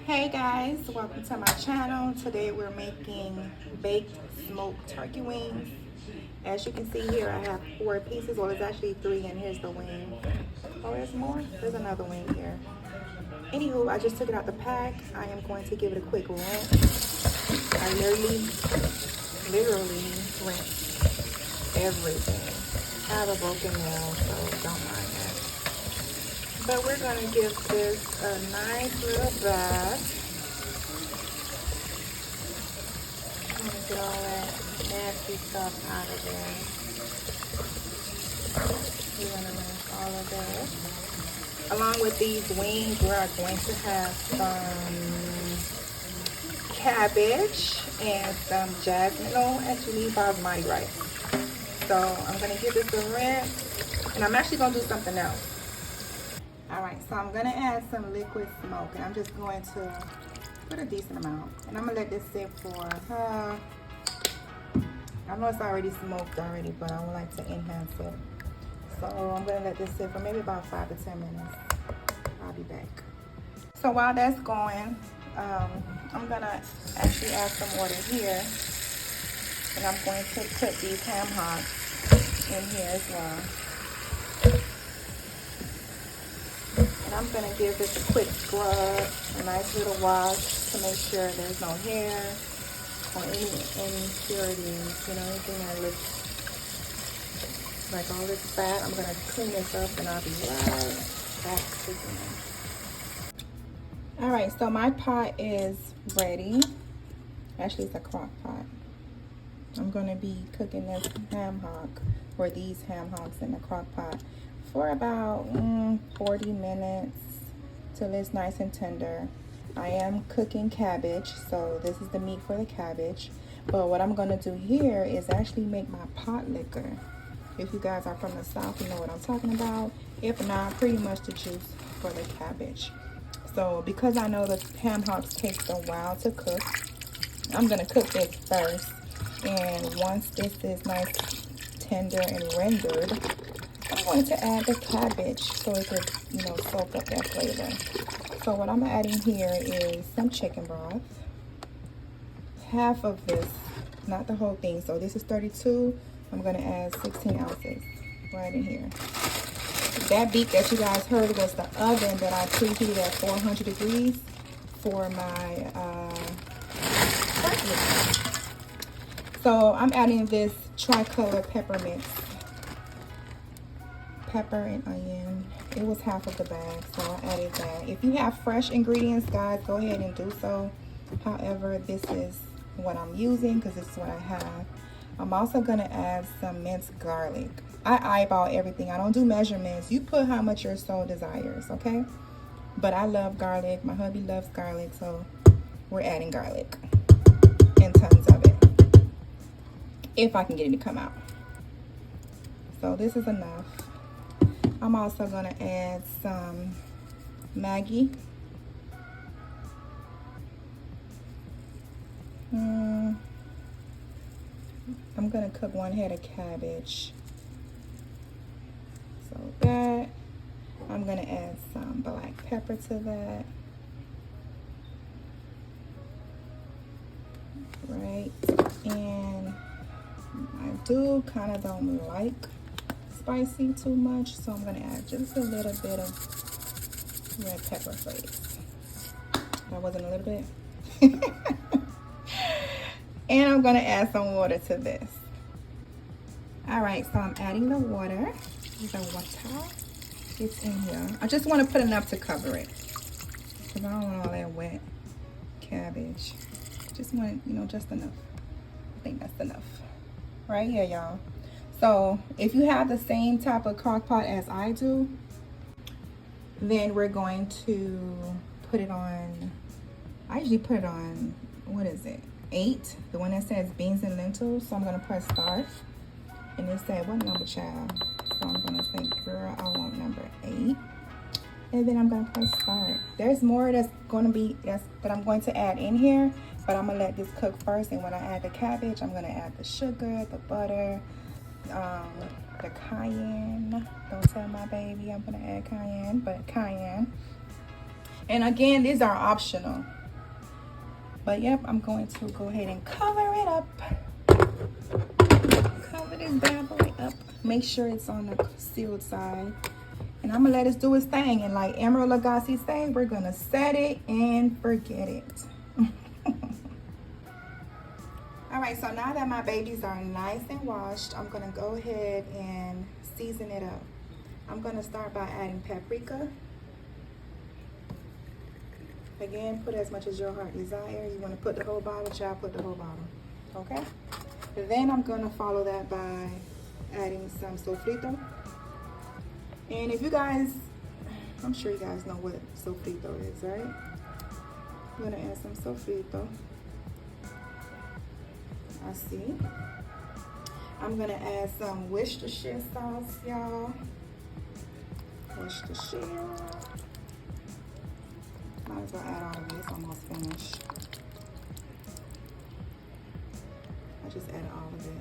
Hey guys, welcome to my channel. Today we're making baked smoked turkey wings. As you can see here, I have 4 pieces. Well, there's actually 3, and here's the wing. Oh, there's more? There's another wing here. Anywho, I just took it out the pack. I am going to give it a quick rinse. I literally rinse everything. I have a broken nail, so don't mind that. But we're going to give this a nice little bath. I'm going to get all that nasty stuff out of there. We're going to rinse all of that. Along with these wings, we are going to have some cabbage and some jasmine. No, actually basmati rice. So I'm going to give this a rinse. And I'm actually going to do something else. Alright, so I'm going to add some liquid smoke, and I'm just going to put a decent amount. And I'm going to let this sit for, I know it's already smoked already, but I would like to enhance it. So I'm going to let this sit for maybe about 5 to 10 minutes. I'll be back. So while that's going, I'm going to actually add some water here. And I'm going to put these ham hocks in here as well. And I'm going to give this a quick scrub, a nice little wash to make sure there's no hair or any impurities, you know, anything that looks like all this fat. I'm going to clean this up and I'll be right back again. Alright, so my pot is ready. Actually, it's a crock pot. I'm going to be cooking this ham hock, or these ham hocks in the crock pot, for about 40 minutes till it's nice and tender. I am cooking cabbage, so this is the meat for the cabbage. But what I'm going to do here is actually make my pot liquor. If you guys are from the South, you know what I'm talking about. If not, pretty much the juice for the cabbage. So because I know the ham hocks takes a while to cook, I'm going to cook this first. And once this is nice, tender, and rendered, I'm going to add the cabbage so it could, you know, soak up that flavor. So what I'm adding here is some chicken broth. Half of this, not the whole thing. So this is 32. I'm going to add 16 ounces right in here. That beep that you guys heard was the oven that I preheated at 400 degrees for my turkey. So I'm adding this tricolor pepper mix. Pepper and onion. It was half of the bag, so I added that. If you have fresh ingredients, guys, go ahead and do so. However, this is what I'm using because this is what I have. I'm also going to add some minced garlic. I eyeball everything. I don't do measurements. You put how much your soul desires, okay? But I love garlic. My hubby loves garlic, so we're adding garlic and tons of it, if I can get it to come out. So this is enough. I'm also going to add some Maggi. I'm going to cook 1 head of cabbage. So that. I'm going to add some black pepper to that. Right. And I do kind of don't like spicy too much, so I'm going to add just a little bit of red pepper flakes. That wasn't a little bit. And I'm going to add some water to this. Alright, so I'm adding the water. The water is in here. I just want to put enough to cover it, because I don't want all that wet cabbage. Just want, you know, just enough. I think that's enough. Right here, y'all. So if you have the same type of crock pot as I do, then we're going to put it on, I usually put it on, what is it, 8, the one that says beans and lentils. So I'm going to press start, and it said, what number, child? So I'm going to say, girl, I want number 8, and then I'm going to press start. There's more that's going to be, that I'm going to add in here, but I'm going to let this cook first. And when I add the cabbage, I'm going to add the sugar, the butter, the cayenne. Don't tell my baby I'm going to add cayenne, but cayenne. And again, these are optional. But yep, I'm going to go ahead and cover it up. Cover this bad boy up. Make sure it's on the sealed side. And I'm gonna let it do its thing. And like Emerald Lagasse say, we're gonna set it and forget it. All right, so now that my babies are nice and washed, I'm gonna go ahead and season it up. I'm gonna start by adding paprika. Again, put as much as your heart desire. You wanna put the whole bottle, child, put the whole bottle, okay? Then I'm gonna follow that by adding some sofrito. And if you guys, I'm sure you guys know what sofrito is, right? I'm gonna add some sofrito. I see. I'm gonna add some Worcestershire sauce, y'all. Worcestershire. Might as well add all of it. It's almost finished. I just added all of it.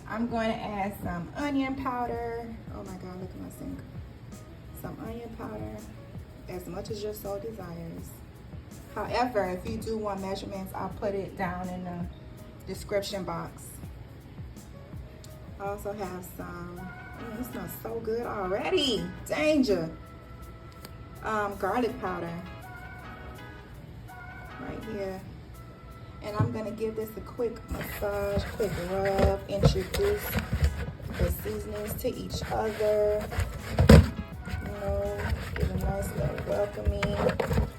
I'm going to add some onion powder. Oh my God, look at my sink. Some onion powder, as much as your soul desires. However, if you do want measurements, I'll put it down in the description box. I also have some, it smells so good already. Danger. Garlic powder right here. And I'm gonna give this a quick massage, quick rub, introduce the seasonings to each other. You know, give a nice little welcoming.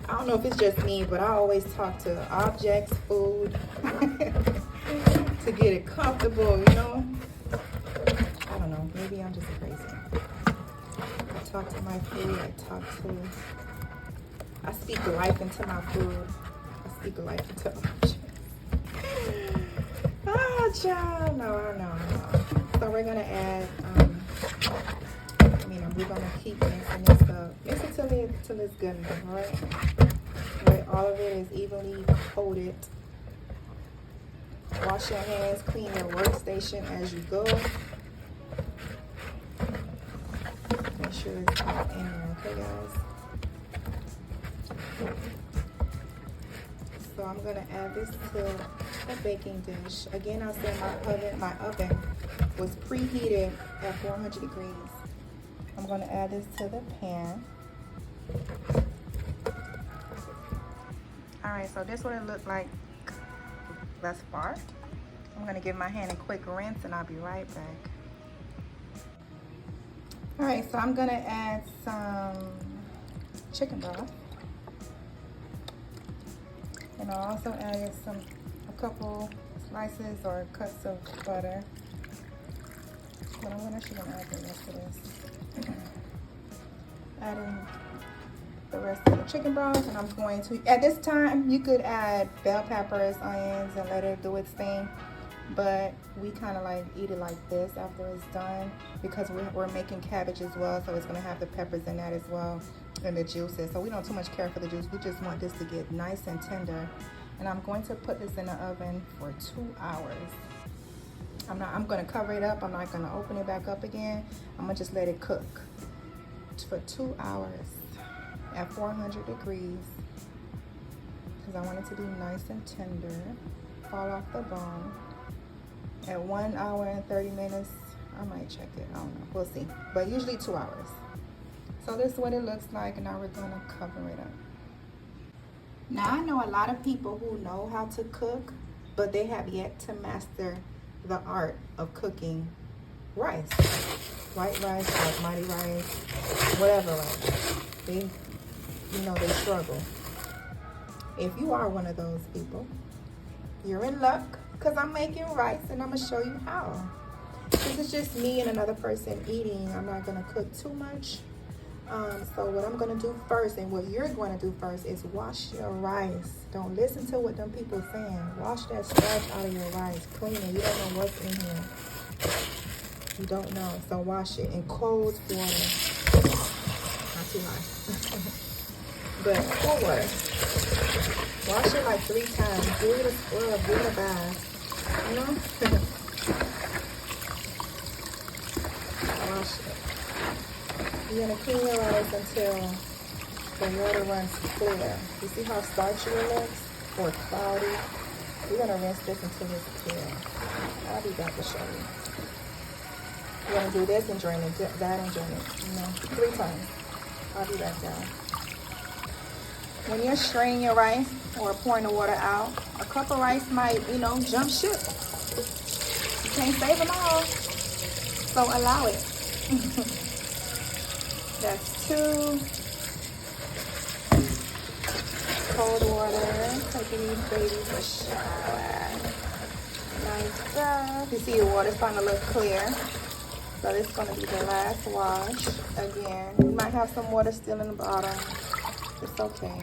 I don't know if it's just me, but I always talk to objects, food, to get it comfortable, you know? I don't know, maybe I'm just crazy. I talk to my food, I speak life into my food. I speak life into objects. Oh, child, no. So we're gonna add, we're gonna keep mixing this up. Mix it till it's good enough, all right? Where all of it is evenly coated. Wash your hands, clean your workstation as you go. Make sure it's all in there, okay, guys? So I'm gonna add this to a baking dish. Again, I said my oven was preheated at 400 degrees. I'm gonna add this to the pan. All right, so this is what it looked like thus far. I'm gonna give my hand a quick rinse and I'll be right back. All right, so I'm gonna add some chicken broth. And I also added a couple slices or cuts of butter. But I'm actually gonna add the rest of this. Adding the rest of the chicken broth, and I'm going to, at this time, you could add bell peppers, onions, and let it do its thing. But we kind of like eat it like this after it's done because we're making cabbage as well, so it's gonna have the peppers in that as well and the juices. So we don't too much care for the juice. We just want this to get nice and tender. And I'm going to put this in the oven for 2 hours. I'm gonna cover it up. I'm not gonna open it back up again. I'm gonna just let it cook for 2 hours at 400 degrees because I want it to be nice and tender, fall off the bone. At 1 hour and 30 minutes, I might check it, I don't know, we'll see. But usually 2 hours. So this is what it looks like, and now we're gonna cover it up. Now I know a lot of people who know how to cook, but they have yet to master the art of cooking rice. White rice, basmati rice, whatever rice. They struggle. If you are one of those people, you're in luck because I'm making rice and I'm gonna show you how. This is just me and another person eating. I'm not gonna cook too much. So what I'm gonna do first and what you're gonna do first is wash your rice. Don't listen to what them people saying. Wash that starch out of your rice. Clean it. You don't know what's in here. You don't know. So wash it in cold water. Not too hot. But cold water. Wash it like 3 times. Give it a scrub. Give it a bath. You know? Wash it. You're gonna clean your rice until the water runs clear. You see how starchy it looks? Or cloudy? We're gonna rinse this until it's clear. I'll be back to show you. We're gonna do this and drain it, that and drain it, 3 times. I'll be back, down. When you're straining your rice or pouring the water out, a cup of rice might, jump ship. You can't save them all, so allow it. That's 2. Cold water. Take these babies a shower. Nice job. You see the water's starting to look clear. So this is going to be the last wash. Again, you might have some water still in the bottom. It's okay.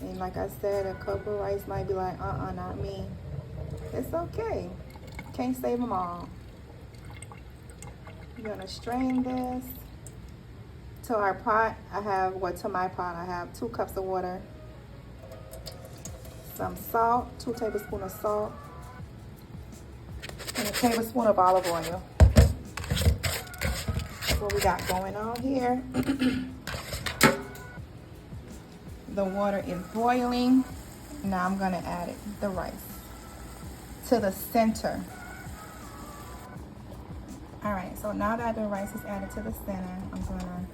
And like I said, a cup of rice might be like, not me. It's okay. Can't save them all. I'm going to strain this. To our pot, to my pot, I have 2 cups of water. Some salt, 2 tablespoons of salt. And a tablespoon of olive oil. What we got going on here. The water is boiling. Now I'm gonna add the rice to the center. All right, so now that the rice is added to the center, I'm gonna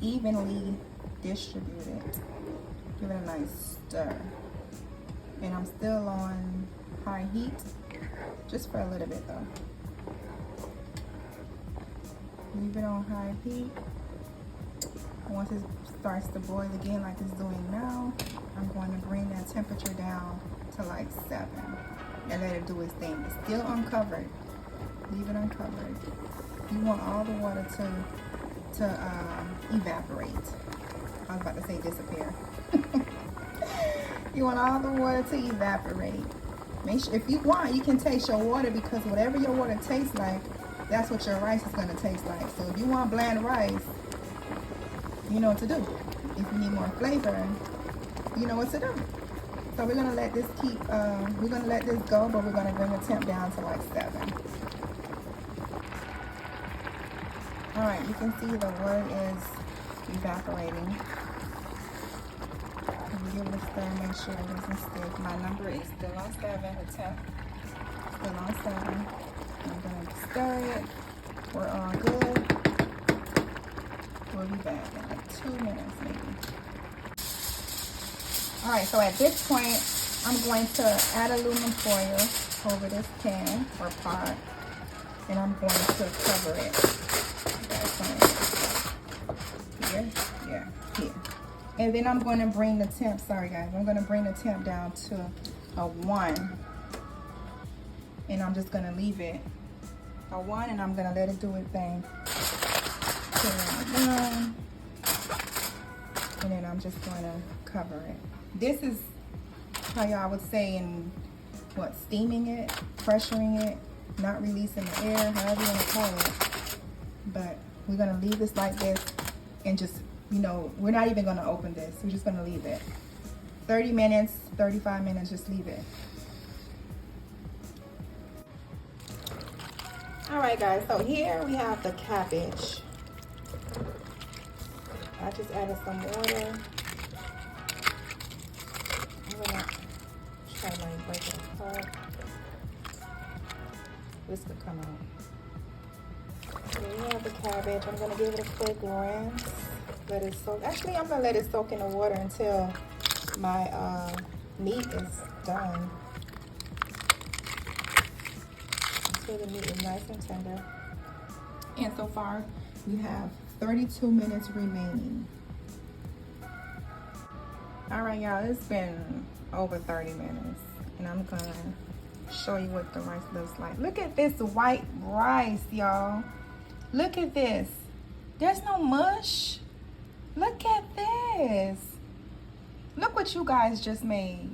evenly distribute it. Give it a nice stir. And I'm still on high heat, just for a little bit though. Leave it on high heat. Once it starts to boil again like it's doing now, I'm going to bring that temperature down to like 7 and let it do its thing. It's still uncovered. Leave it uncovered. You want all the water to evaporate. I was about to say disappear. You want all the water to evaporate. Make sure, if you want, you can taste your water, because whatever your water tastes like, that's what your rice is going to taste like. So if you want bland rice, you know what to do. If you need more flavor, you know what to do. So we're going to let this we're going to let this go, but we're going to bring the temp down to like 7. All right, you can see the water is evaporating. Give it a stir, make sure it doesn't stick. My number is still on 7, the temp still on 7. I'm going to stir it. We're all good. We'll be back in like 2 minutes maybe. All right, so at this point, I'm going to add aluminum foil over this pan or pot, and I'm going to cover it. Here, yeah, here. And then I'm going to bring the temp, sorry guys, I'm going to bring the temp down to a 1. And I'm just going to leave it a 1, and I'm going to let it do its thing. And then I'm just going to cover it. This is how y'all would say in steaming it, pressuring it, not releasing the air, however you want to call it. But we're going to leave this like this and just, we're not even going to open this. We're just going to leave it. 30 minutes, 35 minutes, just leave it. All right, guys, so here we have the cabbage. I just added some water. I'm gonna try to break it apart. This could come out. Here we have the cabbage. I'm gonna give it a quick rinse. Let it soak. Actually, I'm gonna let it soak in the water until my meat is done. Until the meat is nice and tender. And so far, we have 32 minutes remaining. All right, y'all, it's been over 30 minutes, and I'm gonna show you what the rice looks like. Look at this white rice, y'all. Look at this. There's no mush. Look at this. Look what you guys just made.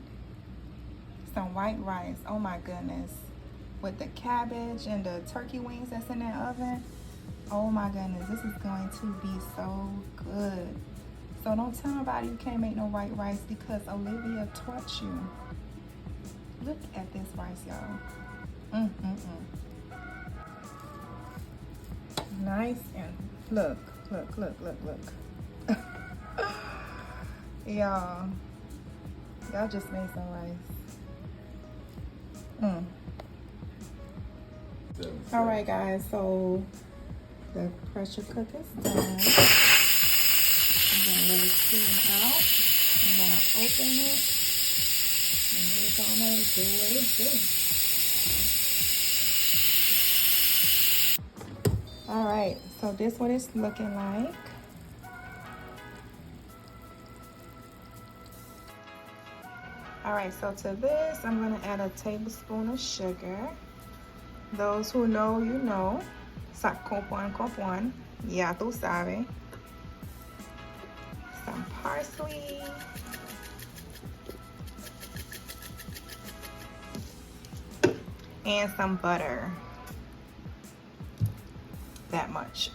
Some white rice. Oh my goodness. With the cabbage and the turkey wings that's in that oven. Oh my goodness, this is going to be so good. So don't tell nobody you can't make no white rice, because Olivia taught you. Look at this rice, y'all. Nice, and look. Y'all just made some rice. All right, guys, so the pressure cook is done. I'm gonna let it steam out. I'm gonna open it, and we're gonna do what it do. All right, so this what it's looking like. All right, so to this, I'm gonna add a tablespoon of sugar. Those who know, you know. Compound. Ya tú sabes. Some parsley. And some butter. That much.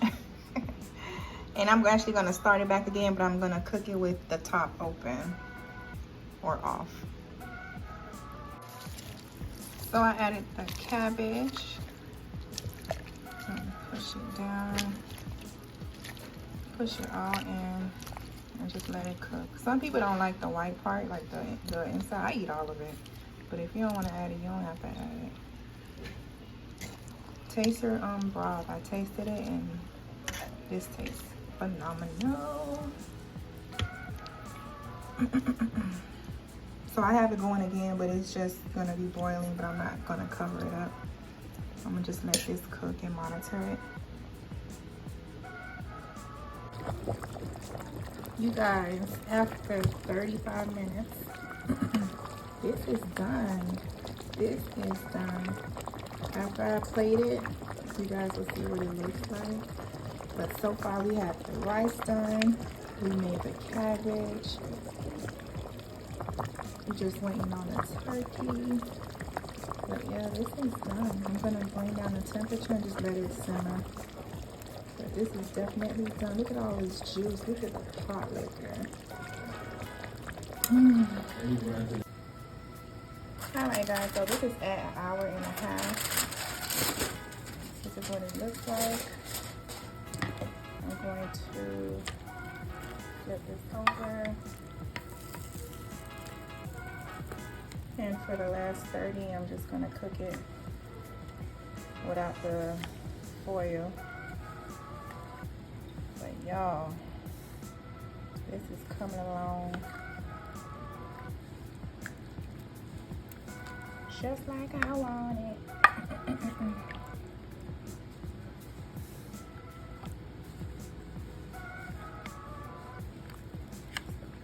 And I'm actually gonna start it back again, but I'm gonna cook it with the top open or off. So I added the cabbage. Push it down. Push it all in and just let it cook. Some people don't like the white part, like the inside. I eat all of it. But if you don't want to add it, you don't have to add it. Taste your broth. I tasted it and this tastes phenomenal. So I have it going again, but it's just gonna be boiling, but I'm not gonna cover it up. I'm gonna just let this cook and monitor it. You guys, after 35 minutes, this is done. This is done. After I plate it, you guys will see what it looks like. But so far we have the rice done. We made the cabbage. We're just waiting on the turkey. But yeah, this is done. I'm gonna bring down the temperature and just let it simmer. But this is definitely done. Look at all this juice. Look at the pot liquor. Alright guys, so this is at 1.5 hours. This is what it looks like. I'm going to flip this over. And for the last 30, I'm just gonna cook it without the foil. But y'all, this is coming along just like I want it.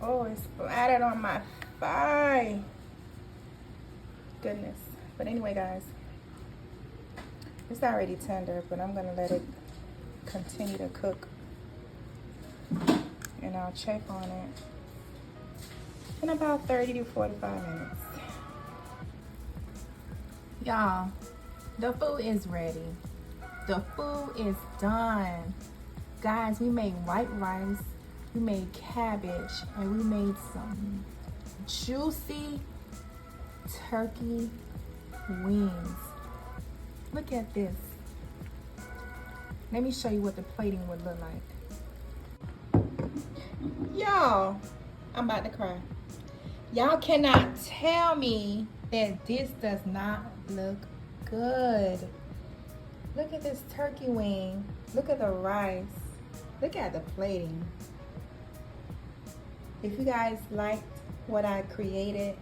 Oh, it's splattered on my thigh. Goodness. But anyway, guys, it's already tender, but I'm gonna let it continue to cook, and I'll check on it in about 30 to 45 minutes. Y'all, the food is ready. The food is done. Guys, we made white rice, we made cabbage, and we made some juicy turkey wings. Look at this. Let me show you what the plating would look like. Y'all, I'm about to cry. Y'all cannot tell me that this does not look good. Look at this turkey wing. Look at the rice. Look at the plating. If you guys liked what I created,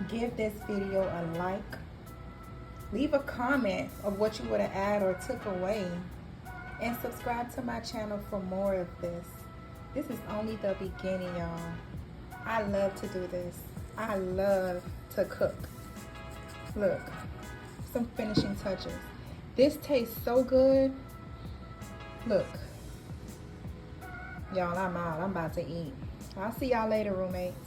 give this video a like. Leave a comment of what you would have added or took away. And subscribe to my channel for more of this. This is only the beginning, y'all. I love to do this. I love to cook. Look, some finishing touches. This tastes so good. Look. Y'all, I'm out. I'm about to eat. I'll see y'all later, roommates.